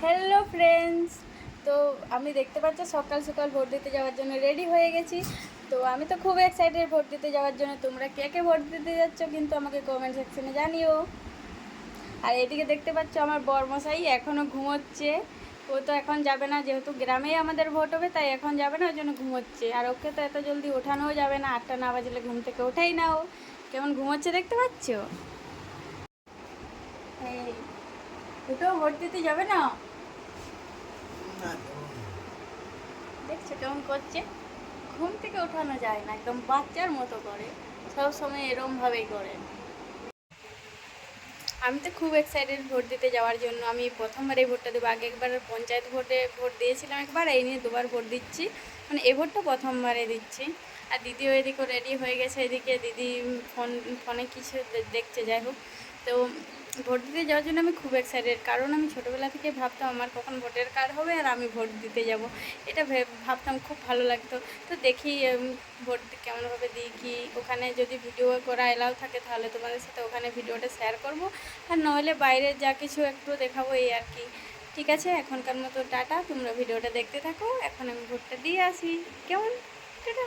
Hello friends. তো আমি দেখতে পাচ্ছি সকাল সকাল ভোট দিতে যাওয়ার জন্য রেডি হয়ে গেছি। তো আমি তো খুব এক্সাইটেড ভোট দিতে যাওয়ার জন্য। তোমরা কে কে ভোট দিতে যাচ্ছ কিন্তু আমাকে কমেন্ট সেকশনে জানিও। আর এদিকে দেখতে পাচ্ছ আমার বরমশাই এখনও ঘুমোচ্ছে। ও তো এখন যাবে না, যেহেতু গ্রামেই আমাদের ভোট হবে, তাই এখন যাবে না, ওই জন্য ঘুমোচ্ছে। আর ওকে তো এত জলদি ওঠানোও যাবে না, 8টা না বাজলে ঘুম থেকে ওঠাই না। ও কেমন ঘুমোচ্ছে দেখতে পাচ্ছ। এই ওটাও ভোট দিতে যাবে না, দেখছো কেমন করছে। ঘুম থেকে ওঠানো যায় না, একদম বাচ্চার মতো করে, সব সময় এরমভাবেই করে। আমি তো খুব এক্সাইটেড ভোট দিতে যাওয়ার জন্য। আমি প্রথমবার এই ভোটটা দেবো। আগে একবার পঞ্চায়েত ভোটে ভোট দিয়েছিলাম একবার, এই নিয়ে দুবার ভোট দিচ্ছি, মানে এ ভোটটা প্রথমবারে দিচ্ছি। আর দিদিও এদিকে রেডি হয়ে গেছে, এদিকে দিদি ফোনে কিছু দেখছে, যাই হোক। তো ভোট দিতে যাওয়ার জন্য আমি খুব এক্সাইটেড, কারণ আমি ছোটোবেলা থেকে ভাবতাম আমার কখন ভোটের কার্ড হবে আর আমি ভোট দিতে যাব, এটা ভাবতাম, খুব ভালো লাগতো। তো দেখি ভোট কেমনভাবে দিই, কি ওখানে যদি ভিডিও করা এলাও থাকে তাহলে তোমাদের সাথে ওখানে ভিডিওটা শেয়ার করব, আর নইলে বাইরে যা কিছু একটু দেখাবো, এই আর কি। ঠিক আছে, এখনকার মতো টাটা, তোমরা ভিডিওটা দেখতে থাকো। এখন আমি ভোটটা দিয়ে আসি, কেমন। টাটা।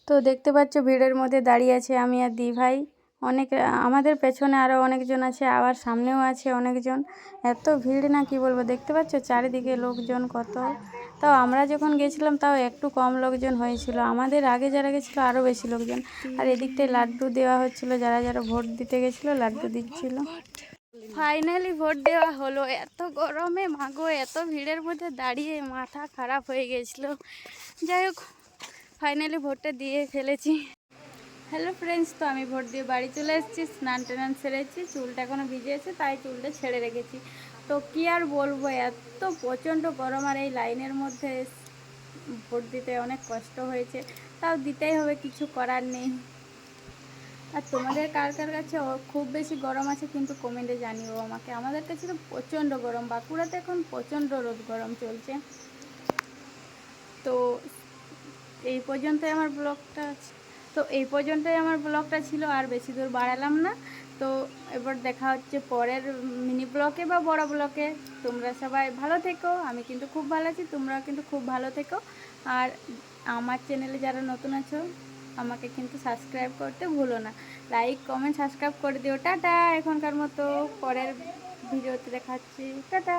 তো দেখতে পাচ্ছ ভিড়ের মধ্যে দাঁড়িয়ে আছে আমি আর দি ভাই। অনেক আমাদের পেছনে আরও অনেকজন আছে, আবার সামনেও আছে অনেকজন। এত ভিড় না কি বলবো, দেখতে পাচ্ছ চারিদিকে লোকজন কত। তাও আমরা যখন গেছিলাম তাও একটু কম লোকজন হয়েছিল, আমাদের আগে যারা গেছিলো আরও বেশি লোকজন। আর এদিকটায় লাড্ডু দেওয়া হচ্ছিলো, যারা যারা ভোট দিতে গেছিলো লাড্ডু দিচ্ছিল। ফাইনালি ভোট দেওয়া হলো। এত গরমে মাগো, এত ভিড়ের মধ্যে দাঁড়িয়ে মাথা খারাপ হয়ে গেছিলো। যাই হোক, ফাইনালি ভোটটা দিয়ে ফেলেছি। হ্যালো ফ্রেন্ডস, তো আমি ভোট দিয়ে বাড়ি চলে এসেছি, স্নান টান সেরেছি, চুলটা এখনও ভিজে আছে তাই চুলটা ছেড়ে রেখেছি। তো কী আর বলবো, এত প্রচণ্ড গরম, আর এই লাইনের মধ্যে ভোট দিতে অনেক কষ্ট হয়েছে, তাও দিতেই হবে, কিছু করার নেই। আর তোমাদের কার কার কাছে খুব বেশি গরম আছে কিন্তু কমেন্টে জানিও আমাকে। আমাদের কাছে তো প্রচণ্ড গরম, বাঁকুড়াতে এখন প্রচণ্ড রোদ গরম চলছে। তো এই পর্যন্তই আমার ব্লগটা ছিল, আর বেশি দূর বাড়ালাম না। তো এবার দেখা হচ্ছে পরের মিনি ব্লগে বা বড় ব্লগে। তোমরা সবাই ভালো থেকো, আমি কিন্তু খুব ভালো আছি, তোমরাও কিন্তু খুব ভালো থেকো। আর আমার চ্যানেলে যারা নতুন আছো আমাকে কিন্তু সাবস্ক্রাইব করতে ভুলো না, লাইক কমেন্ট সাবস্ক্রাইব করে দিও। টাটা, এখনকার মতো পরের ভিডিওতে দেখা হচ্ছে, টাটা।